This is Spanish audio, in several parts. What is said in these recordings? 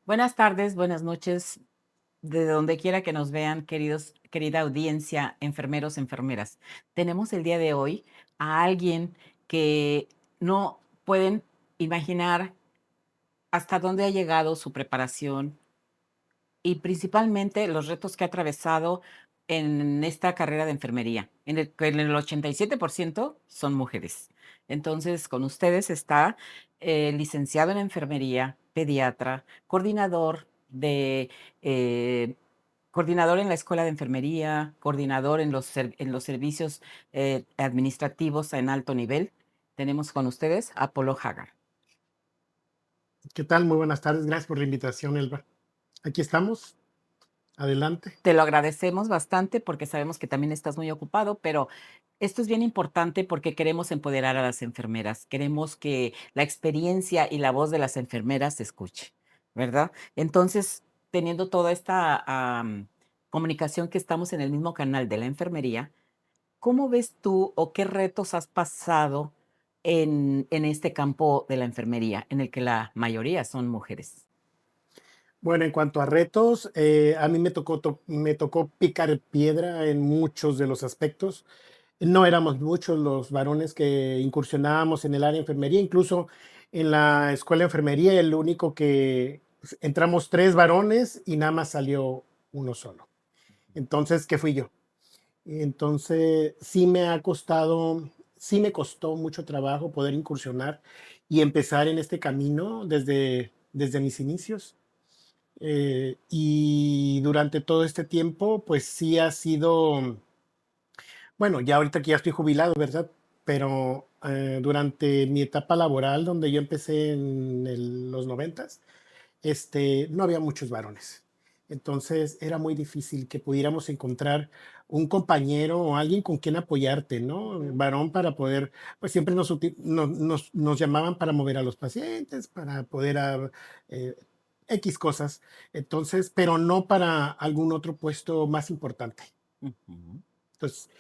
Buenas tardes, buenas noches, de donde quiera que nos vean, querida audiencia, enfermeros, enfermeras. Tenemos el día de hoy a alguien que no pueden imaginar hasta dónde ha llegado su preparación y principalmente los retos que ha atravesado en esta carrera de enfermería, en el que el 87% son mujeres. Entonces, con ustedes está licenciado en enfermería, pediatra, eh, coordinador en la escuela de enfermería, coordinador en en los servicios administrativos en alto nivel. Tenemos con ustedes a Polo Hagar. ¿Qué tal? Muy buenas tardes. Gracias por la invitación, Elba. Aquí estamos. Adelante. Te lo agradecemos bastante porque sabemos que también estás muy ocupado, pero esto es bien importante porque queremos empoderar a las enfermeras. Queremos que la experiencia y la voz de las enfermeras se escuche, ¿verdad? Entonces, teniendo toda esta comunicación que estamos en el mismo canal de la enfermería, ¿cómo ves tú o qué retos has pasado en este campo de la enfermería, en el que la mayoría son mujeres? Bueno, en cuanto a retos, a mí me tocó picar piedra en muchos de los aspectos. No éramos muchos los varones que incursionábamos en el área de enfermería, incluso en la escuela de enfermería, el único que pues, entramos tres varones y nada más salió uno solo. Entonces, ¿qué fui yo? Entonces, sí me costó mucho trabajo poder incursionar y empezar en este camino desde mis inicios. Y durante todo este tiempo, pues sí ha sido, bueno, ya ahorita que ya estoy jubilado, ¿verdad? Pero durante mi etapa laboral, donde yo empecé en los noventas, no había muchos varones. Entonces era muy difícil que pudiéramos encontrar un compañero o alguien con quien apoyarte, ¿no? Varón para poder, pues siempre nos llamaban para mover a los pacientes, para poder eh, X cosas. Entonces, pero no para algún otro puesto más importante. Ujú. Entonces,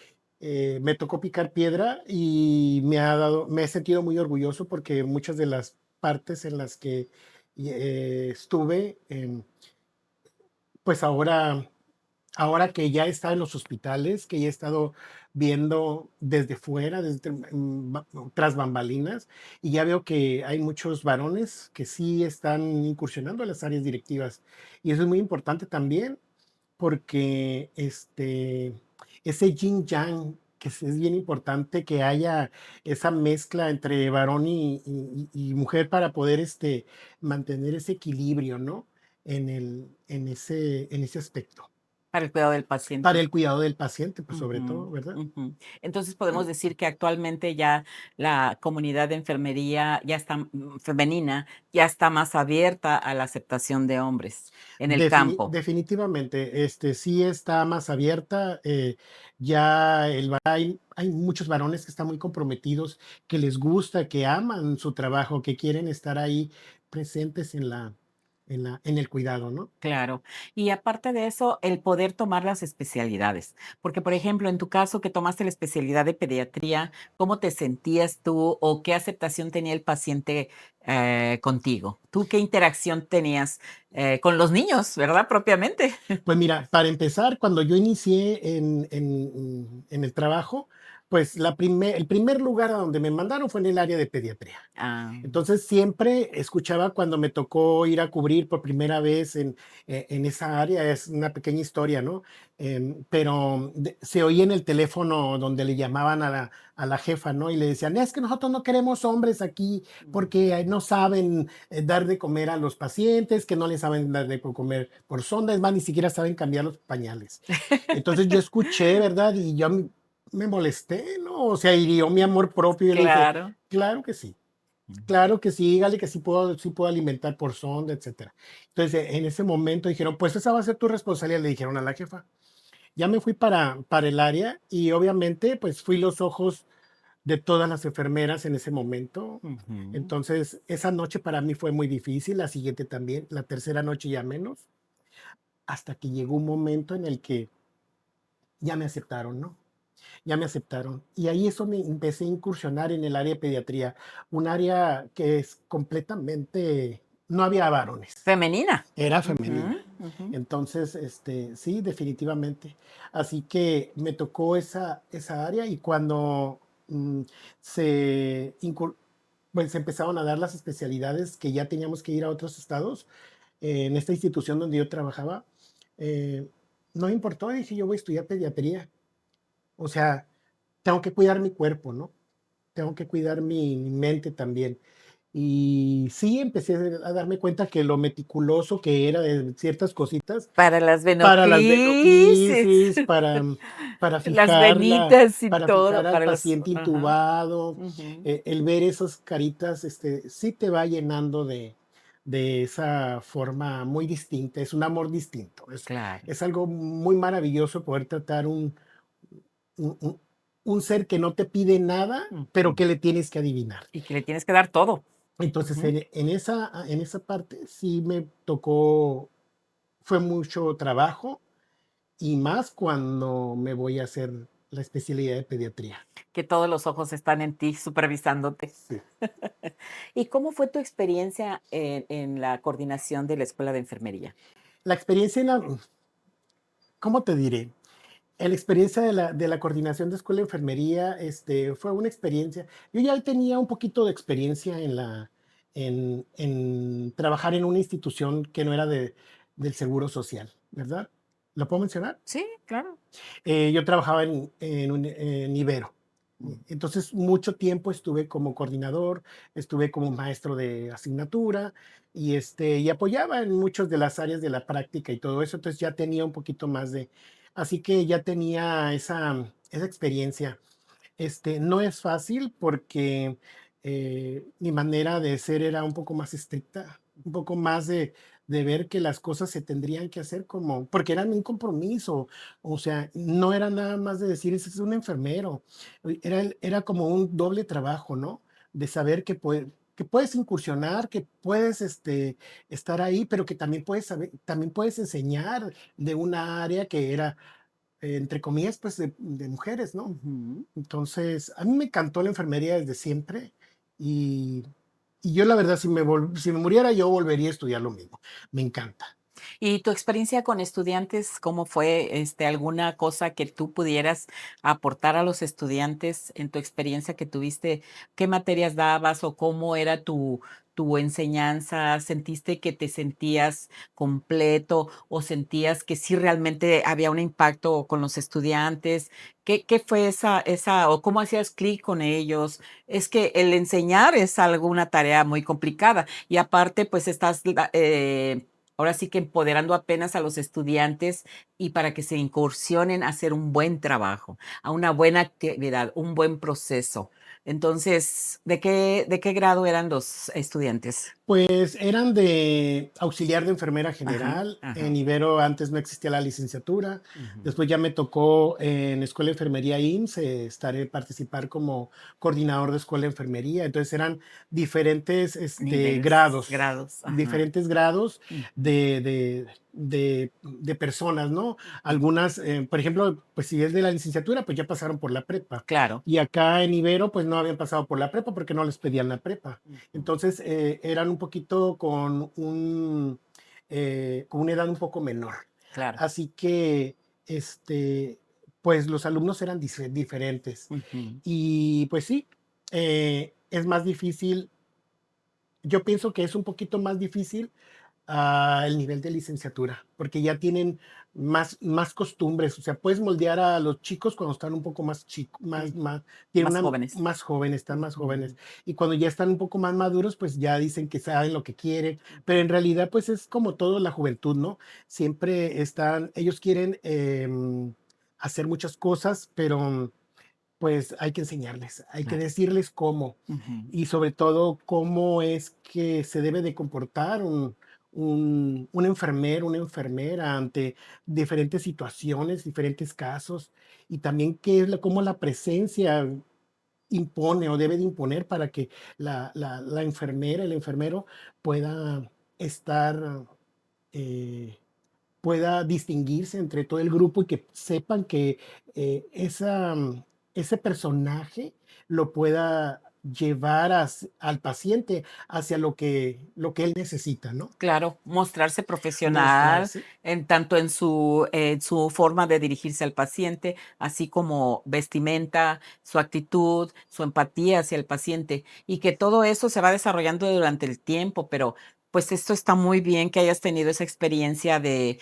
me tocó picar piedra y me he sentido muy orgulloso porque muchas de las partes en las que estuve, pues ahora que ya he estado en los hospitales, que ya he estado viendo desde fuera, tras bambalinas, y ya veo que hay muchos varones que sí están incursionando en las áreas directivas. Y eso es muy importante también porque ese yin yang, que es bien importante que haya esa mezcla entre varón y mujer para poder mantener ese equilibrio, ¿no? En ese aspecto. Para el cuidado del Para paciente. el cuidado del paciente, pues sobre todo, Ujú, ¿verdad? ujú. Entonces, podemos decir que actualmente ya la comunidad de enfermería ya está, femenina, ya está más abierta a la aceptación de hombres en el campo. Definitivamente, sí está más abierta. Hay muchos varones que están muy comprometidos, que les gusta, que aman su trabajo, que quieren estar ahí presentes en el cuidado, ¿no? Claro. Y aparte de eso, el poder tomar las especialidades. Porque, por ejemplo, en tu caso que tomaste la especialidad de pediatría, ¿cómo te sentías tú o qué aceptación tenía el paciente contigo? ¿Tú qué interacción tenías con los niños, verdad? Propiamente. Pues mira, para empezar, cuando yo inicié en el trabajo, pues el primer lugar a donde me mandaron fue en el área de pediatría. Ah, Entonces siempre escuchaba cuando me tocó ir a cubrir por primera vez en esa área, es una pequeña historia, ¿no? Pero se oía en el teléfono donde le llamaban a la jefa, ¿no? Y le decían, es que nosotros no queremos hombres aquí porque no saben dar de comer a los pacientes, que no les saben dar de comer por sonda, es más, ni siquiera saben cambiar los pañales. Entonces yo escuché, ¿verdad? Y yo me molesté, ¿no? O sea, hirió mi amor propio y le dije, claro. claro que sí. Ujú. Claro que sí, dígale que sí puedo alimentar por sonda, etcétera. Entonces, en ese momento dijeron, pues esa va a ser tu responsabilidad, le dijeron a la jefa. Ya me fui para el área y obviamente pues fui los ojos de todas las enfermeras en ese momento. Ujú. Entonces, esa noche para mí fue muy difícil, la siguiente también, la tercera noche ya menos, hasta que llegó un momento en el que ya me aceptaron, ¿no? Ya me aceptaron. Y ahí eso me empecé a incursionar en el área de pediatría, un área que es completamente no había varones, Femenina. era Ujú, femenina. ujú. Entonces, sí, definitivamente. Así que me tocó esa área y cuando mm, se, incur- pues, se empezaron a dar las especialidades que ya teníamos que ir a otros estados, en esta institución donde yo trabajaba, eh, no me importó, dije, yo voy a estudiar pediatría. O sea, tengo que cuidar mi cuerpo, ¿no? Tengo que cuidar mi mente también. Y sí, empecé a darme cuenta que lo meticuloso que era de ciertas cositas Para las para las venoquisis, venoquisis, las venitas y para todo, fijar al para los paciente ajá, intubado, ujú, el ver esas caritas, sí te va llenando de esa forma muy distinta, es un amor distinto, claro, es algo muy maravilloso poder tratar un, un- un ser que no te pide nada, pero ujú. que le tienes que adivinar. Y que le tienes que dar todo. Entonces, Ujú. en esa parte sí me tocó, fue mucho trabajo y más cuando me voy a hacer la especialidad de pediatría. Que todos los ojos están en ti supervisándote. Sí. ¿Y cómo fue tu experiencia en la coordinación de la escuela de enfermería? La experiencia ¿cómo te diré? La experiencia de la coordinación de escuela de enfermería, fue una experiencia. Yo ya tenía un poquito de experiencia en trabajar en una institución que no era del Seguro Social, ¿verdad? ¿Lo puedo mencionar? Sí, claro. Yo trabajaba en Ibero. Mm. Entonces, mucho tiempo estuve como coordinador, estuve como maestro de asignatura y apoyaba en muchas de las áreas de la práctica y todo eso. Entonces, ya tenía un poquito más así que ya tenía esa experiencia. No es fácil porque mi manera de ser era un poco más estricta, un poco más de ver que las cosas se tendrían que hacer como, porque eran un compromiso, o sea, no era nada más de decir, ese es un enfermero, era como un doble trabajo, ¿no? De saber que puedes incursionar, que puedes estar ahí, pero que también puedes saber, también puedes enseñar de una área que era, entre comillas, pues de mujeres, ¿no? Ujú. Entonces, a mí me encantó la enfermería desde siempre y, y yo la verdad, si me muriera, yo volvería a estudiar lo mismo. Me encanta. ¿Y tu experiencia con estudiantes, cómo fue? ¿Alguna cosa que tú pudieras aportar a los estudiantes en tu experiencia que tuviste? ¿Qué materias dabas o cómo era tu enseñanza? ¿Sentiste que te sentías completo o sentías que sí realmente había un impacto con los estudiantes? ¿Qué fue esa o cómo hacías clic con ellos? Es que el enseñar es algo, una tarea muy complicada y aparte, pues estás ahora sí que empoderando apenas a los estudiantes y para que se incursionen a hacer un buen trabajo, a una buena actividad, un buen proceso. Entonces, ¿de qué grado eran los estudiantes? Pues eran de auxiliar de enfermera Ajá, general. En ajá. Ibero antes no existía la licenciatura. Ujú. Después ya me tocó en Escuela de Enfermería IMSS, participar como coordinador de Escuela de Enfermería. Entonces eran diferentes Niveles, grados, grados, ajá. diferentes grados Ujú, de personas, ¿no? ujú. Algunas, por ejemplo, pues si es de la licenciatura, pues ya pasaron por la prepa. Claro. Y acá en Ibero, pues no habían pasado por la prepa porque no les pedían la prepa. Ujú. Entonces, eran un poquito con una edad un poco menor. Claro. Así que, pues los alumnos eran diferentes. Ujú. Y pues sí, es más difícil, yo pienso que es un poquito más difícil el nivel de licenciatura, porque ya tienen más costumbres, o sea, puedes moldear a los chicos cuando están un poco más chicos, Mm, tienen más jóvenes. más jóvenes, están más jóvenes, Ujú, y cuando ya están un poco más maduros, pues ya dicen que saben lo que quieren, pero en realidad, pues es como todo la juventud, ¿no? Siempre ellos quieren hacer muchas cosas, pero pues hay que enseñarles, hay que claro. decirles cómo Ujú. y sobre todo cómo es que se debe de comportar un enfermero, una enfermera ante diferentes situaciones, diferentes casos y también cómo la presencia impone o debe de imponer para que la enfermera, el enfermero pueda estar, eh, pueda distinguirse entre todo el grupo y que sepan que ese personaje lo pueda llevar al paciente hacia lo que él necesita, ¿no? Claro, mostrarse profesional Mostrarse. en tanto en su forma de dirigirse al paciente, así como vestimenta, su actitud, su empatía hacia el paciente, y que todo eso se va desarrollando durante el tiempo, pero pues esto está muy bien que hayas tenido esa experiencia de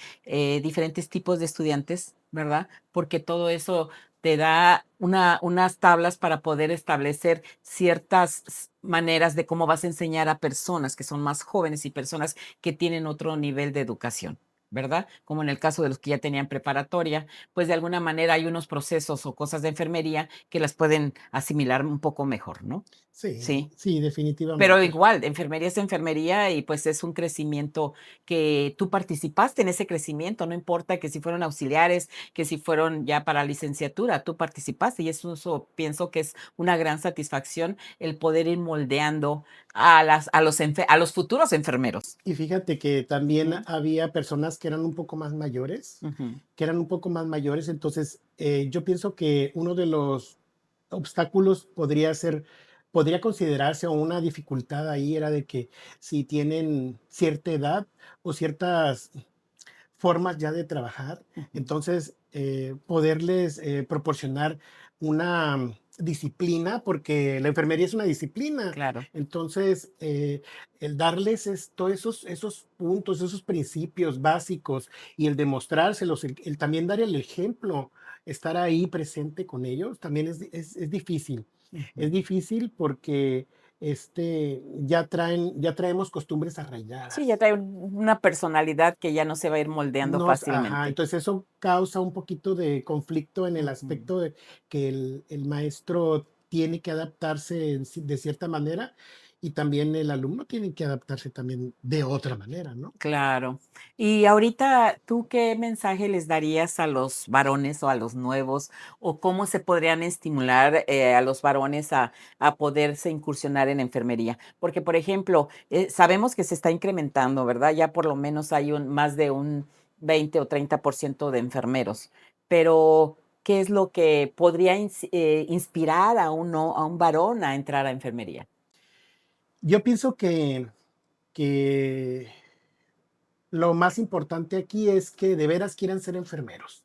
diferentes tipos de estudiantes, ¿verdad? Porque todo eso te da unas tablas para poder establecer ciertas maneras de cómo vas a enseñar a personas que son más jóvenes y personas que tienen otro nivel de educación, ¿verdad? Como en el caso de los que ya tenían preparatoria, pues de alguna manera hay unos procesos o cosas de enfermería que las pueden asimilar un poco mejor, ¿no? Sí, Sí. sí, Pero definitivamente. igual, enfermería es enfermería y pues es un crecimiento que tú participaste en ese crecimiento, no importa que si fueron auxiliares, que si fueron ya para licenciatura, tú participaste y eso pienso que es una gran satisfacción el poder ir moldeando a los futuros enfermeros. Y fíjate que también Ujú, había personas que eran un poco más mayores, ujú, entonces yo pienso que uno de los obstáculos podría considerarse o una dificultad ahí era de que si tienen cierta edad o ciertas formas ya de trabajar, ujú. entonces poderles proporcionar una disciplina, porque la enfermería es una disciplina, Claro. entonces el darles todos esos puntos, esos principios básicos y el demostrárselos, el también dar el ejemplo, estar ahí presente con ellos, también es difícil. Ujú. Es difícil porque ya traemos costumbres Sí, ya arraigadas. trae una personalidad que ya no se va a ir moldeando Ajá, fácilmente. entonces eso causa un poquito de conflicto en el Ujú. aspecto de que el maestro tiene que adaptarse de cierta manera y también el alumno tiene que adaptarse también de otra manera, ¿no? Claro. Y ahorita, ¿tú qué mensaje les darías a los varones o a los nuevos? ¿O cómo se podrían estimular, a los varones a poderse incursionar en enfermería? Porque, por ejemplo, sabemos que se está incrementando, ¿verdad? Ya por lo menos hay más de un 20 o 30% de enfermeros. Pero, ¿qué es lo que podría inspirar a un varón a entrar a enfermería? Yo pienso que lo más importante aquí es que de veras quieran ser enfermeros,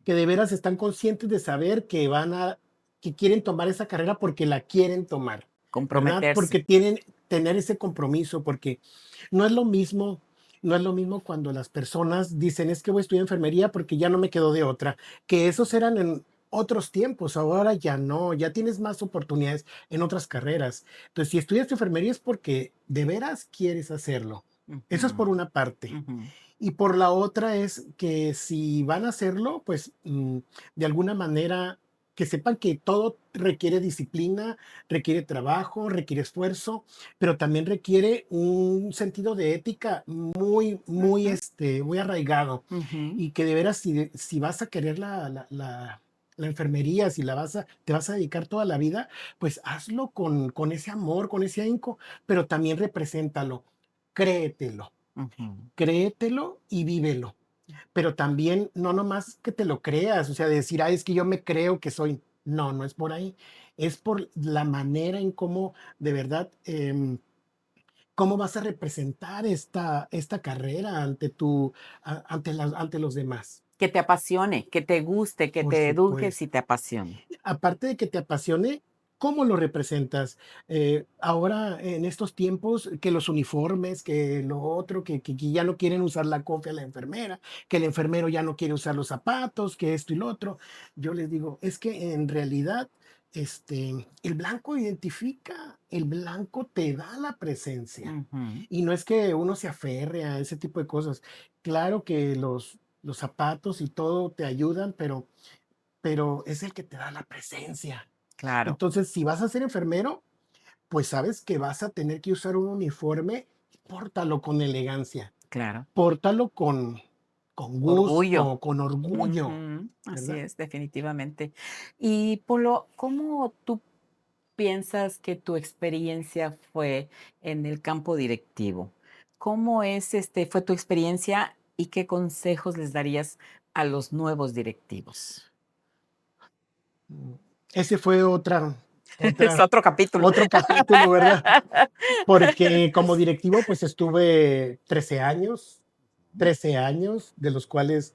que de veras están conscientes de saber que quieren tomar esa carrera porque la quieren tomar, ¿verdad? Comprometerse. Porque tener ese compromiso, porque no es lo mismo, no es lo mismo cuando las personas dicen, es que voy a estudiar enfermería porque ya no me quedó de otra, que esos eran en otros tiempos, ahora ya no, ya tienes más oportunidades en otras carreras. Entonces, si estudias enfermería es porque de veras quieres hacerlo. Eso es Ujú, por una parte. ujú. Y por la otra es que si van a hacerlo, pues de alguna manera que sepan que todo requiere disciplina, requiere trabajo, requiere esfuerzo, pero también requiere un sentido de ética Ujú, muy arraigado. ujú. Y que de veras, si vas a querer la enfermería, si te vas a dedicar toda la vida, pues hazlo con ese amor, con ese ahínco, pero también represéntalo, créetelo. Ujú. Créetelo y vívelo, pero también no nomás que te lo creas, o sea, decir: "Ay, es que yo me creo que soy". No, no es por ahí, es por la manera en cómo de verdad, cómo vas a representar esta carrera ante los demás. Que te apasione, que te guste, que Por te eduques supuesto. y te apasione. Aparte de que te apasione, ¿cómo lo representas? Ahora, en estos tiempos, que los uniformes, que lo otro, que ya no quieren usar la cofia a la enfermera, que el enfermero ya no quiere usar los zapatos, que esto y lo otro. Yo les digo, es que en realidad, el blanco identifica, el blanco te da la presencia. Ujú. Y no es que uno se aferre a ese tipo de cosas. Claro que los zapatos y todo te ayudan, pero es el que te da la presencia. Claro, Entonces, si vas a ser enfermero, pues sabes que vas a tener que usar un uniforme, pórtalo con elegancia, claro. pórtalo con Orgullo. gusto, con orgullo, Ujú. Así ¿verdad? es, definitivamente. Y Polo, ¿cómo tú piensas que tu experiencia fue en el campo directivo? ¿Cómo fue tu experiencia y qué consejos les darías a los nuevos directivos? Mm, ese fue otra. Es otra, otro capítulo. otro capítulo, ¿verdad? Porque como directivo, pues estuve 13 años, de los cuales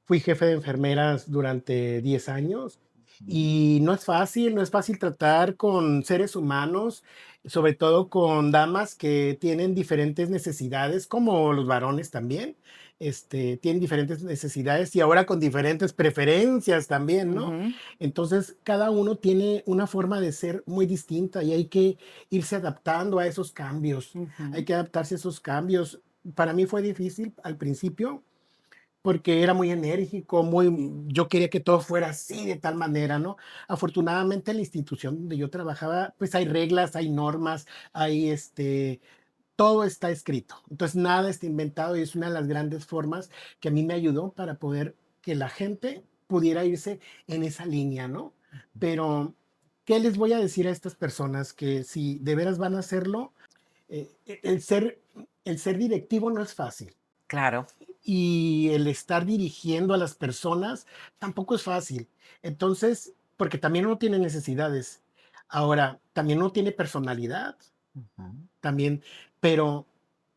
fui jefe de enfermeras durante 10 años y no es fácil tratar con seres humanos, sobre todo con damas que tienen diferentes necesidades, como los varones también, tienen diferentes necesidades y ahora con diferentes preferencias también, ¿no? Ujú, Entonces, cada uno tiene una forma de ser muy distinta y hay que irse adaptando a esos cambios, hay ujú, que adaptarse a esos cambios. Para mí fue difícil al principio porque era muy enérgico, yo quería que todo fuera así, de tal manera, ¿no? Afortunadamente, en la institución donde yo trabajaba, pues hay reglas, hay normas, hay todo está escrito. Entonces, nada está inventado y es una de las grandes formas que a mí me ayudó para poder que la gente pudiera irse en esa línea, ¿no? Pero, ¿qué les voy a decir a estas personas? Que si de veras van a hacerlo, eh, el ser, el ser directivo no es fácil claro, y el estar dirigiendo a las personas tampoco es fácil. Entonces, porque también uno tiene necesidades. Ahora, también uno tiene personalidad, ujú, también, pero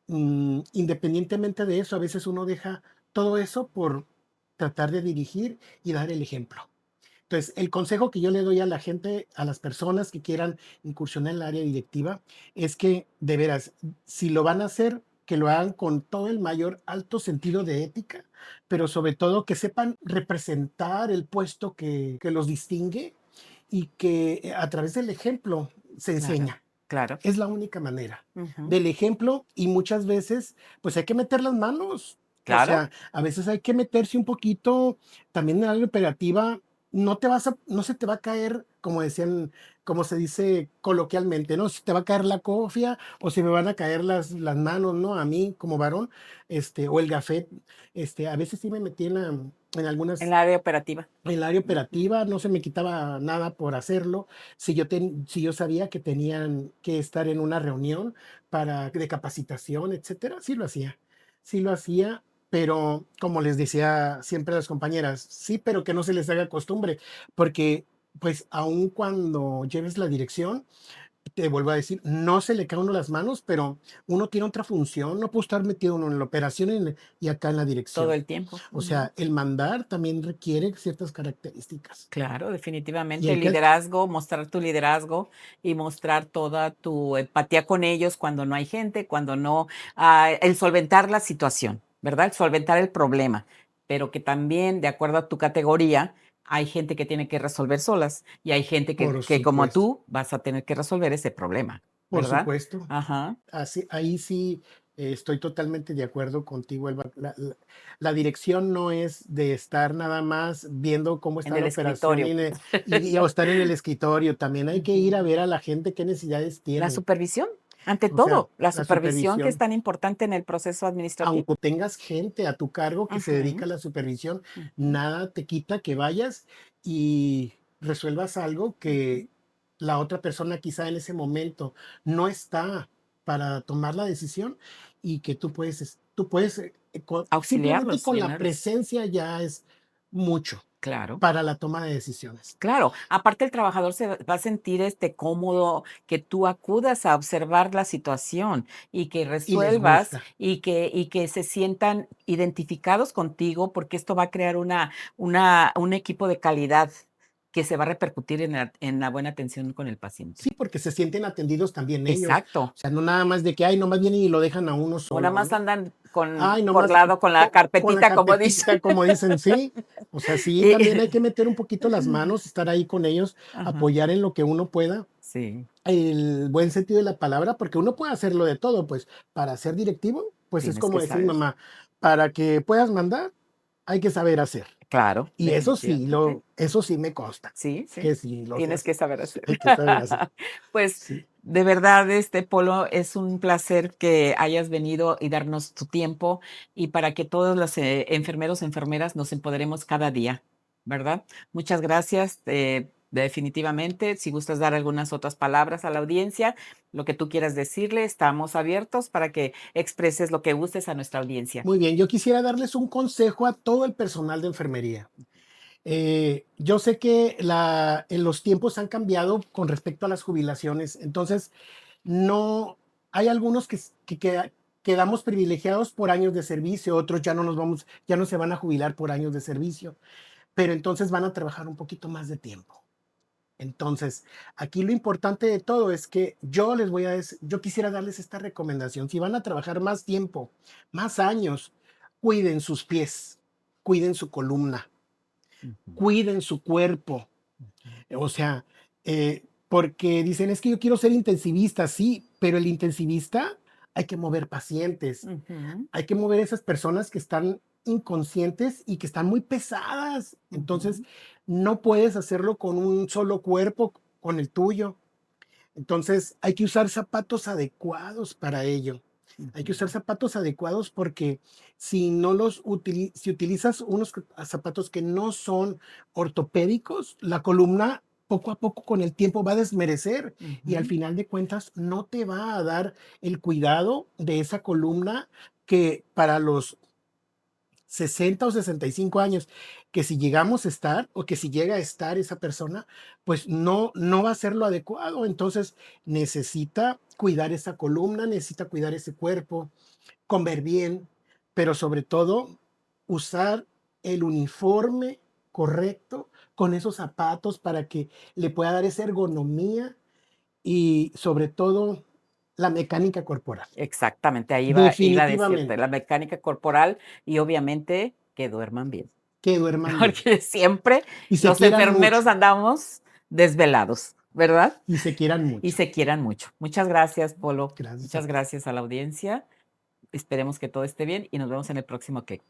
independientemente de eso, a veces uno deja todo eso por tratar de dirigir y dar el ejemplo. Entonces, el consejo que yo le doy a la gente, a las personas que quieran incursionar en el área directiva, es que de veras, si lo van a hacer, que lo hagan con todo el mayor alto sentido de ética, pero sobre todo que sepan representar el puesto que los distingue y que a través del ejemplo se claro, enseña. claro. Es la única manera. Ujú, Del ejemplo y muchas veces, pues hay que meter las manos. O claro, sea, a veces hay que meterse un poquito también en la área operativa. No se te va a caer, como decían, como se dice coloquialmente, ¿no? Si te va a caer la cofia o si me van a caer las manos, ¿no? A mí como varón, o el gafet. A veces sí me metí en en algunas la área operativa. en el área Ujú, operativa, no se me quitaba nada por hacerlo. Si yo sabía que tenían que estar en una reunión de capacitación, etcétera, sí lo hacía. Sí lo hacía, pero como les decía siempre a las compañeras, sí, pero que no se les haga costumbre, porque pues aun cuando lleves la dirección, te vuelvo a decir, no se le cae a uno las manos, pero uno tiene otra función, no puede estar metido uno en la operación y acá en la todo dirección. el tiempo. O Ujú. sea, el mandar también requiere ciertas características Claro, y definitivamente hay el que, liderazgo, mostrar tu liderazgo y mostrar toda tu empatía con ellos cuando no hay gente, cuando no, el solventar la situación, ¿verdad? El solventar el problema, pero que también, de acuerdo a tu categoría, hay gente que tiene que resolver solas y hay gente por que como supuesto, tú vas a tener que resolver ese problema, por ¿verdad? supuesto, Ajá. así, ahí sí estoy totalmente de acuerdo contigo, Elba. La dirección no es de estar nada más viendo cómo En está el la operación escritorio. o estar en el escritorio. También hay que ir a ver Ujú. a la gente qué necesidades La tienen. supervisión, ante O sea, todo, la la supervisión que es supervisión. tan importante en el proceso administrativo. Aunque tengas gente a tu cargo que se dedica Ujú, a la supervisión, ujú, nada te quita que vayas y resuelvas algo ujú. que la otra persona quizá en ese momento no está para tomar la decisión y que tú puedes simplemente Auxiliarlos, con la llenarlos. presencia ya es mucho Claro, para la toma de decisiones. claro. Aparte, el trabajador se va a sentir, cómodo, que tú acudas a observar la situación y que Y les resuelvas gusta. y que se sientan identificados contigo, porque esto va a crear un equipo de calidad que se va a repercutir en la buena atención con el paciente. Sí, porque se sienten atendidos también ellos. Exacto. O sea, no nada más de que, ay, nomás vienen y lo dejan a uno O nada solo, más ¿no? andan Ay, por nomás lado con la con la carpetita, como dicen. carpetita, como dicen, sí. O sea, sí, Y también hay que meter un poquito las manos, estar ahí con ellos, ajá, apoyar en lo que uno pueda, sí, el buen sentido de la palabra, porque uno puede hacerlo de todo, pues para ser directivo, pues es tienes que como decía mi saber. mamá, para que puedas mandar, hay que saber hacer. Claro, Y definitivamente. eso sí me consta, Sí, sí, que sí lo sé tienes que hacer, saber hacer. hay que saber hacer. Pues, Sí. de verdad, Polo, es un placer que hayas venido y darnos tu tiempo, y para que todos los, enfermeros, enfermeras nos empoderemos cada día, ¿verdad? Muchas gracias, definitivamente. Si gustas dar algunas otras palabras a la audiencia, lo que tú quieras decirle, estamos abiertos para que expreses lo que gustes a nuestra audiencia. Muy bien, yo quisiera darles un consejo a todo el personal de enfermería. Yo sé que en los tiempos han cambiado con respecto a las jubilaciones, entonces no hay algunos quedamos privilegiados por años de servicio, otros ya no se van a jubilar por años de servicio, pero entonces van a trabajar un poquito más de tiempo. Entonces, aquí lo importante de todo es que yo quisiera darles esta recomendación. Si van a trabajar más tiempo, más años, cuiden sus pies, cuiden su columna, Ujú, cuiden su cuerpo. ujú, O sea, porque dicen, es que yo quiero ser intensivista, sí, pero el intensivista hay que mover pacientes, ujú, hay que mover esas personas que están inconscientes y que están muy pesadas. Entonces, ujú, no puedes hacerlo con un solo cuerpo, con el tuyo. Entonces, hay que usar zapatos adecuados para ello. Hay que usar ujú. zapatos adecuados porque si utilizas unos zapatos que no son ortopédicos, la columna poco a poco con el tiempo va a desmerecer y al Ujú, final de cuentas no te va a dar el cuidado de esa columna que para los 60 o 65 años, que si llegamos a estar o que si llega a estar esa persona, pues no va a ser lo adecuado. Entonces necesita cuidar esa columna, necesita cuidar ese cuerpo, comer bien, pero sobre todo usar el uniforme correcto con esos zapatos para que le pueda dar esa ergonomía y sobre todo la mecánica corporal. exactamente, ahí iba a decirte, Definitivamente, la mecánica corporal y obviamente que duerman bien, que duerman bien porque siempre y se los quieran enfermeros mucho. andamos desvelados, ¿verdad? Y se quieran Y mucho. se quieran mucho. Muchas gracias, Polo. Gracias a Muchas ti. gracias a la audiencia. Esperemos que todo esté bien y nos vemos en el próximo clip.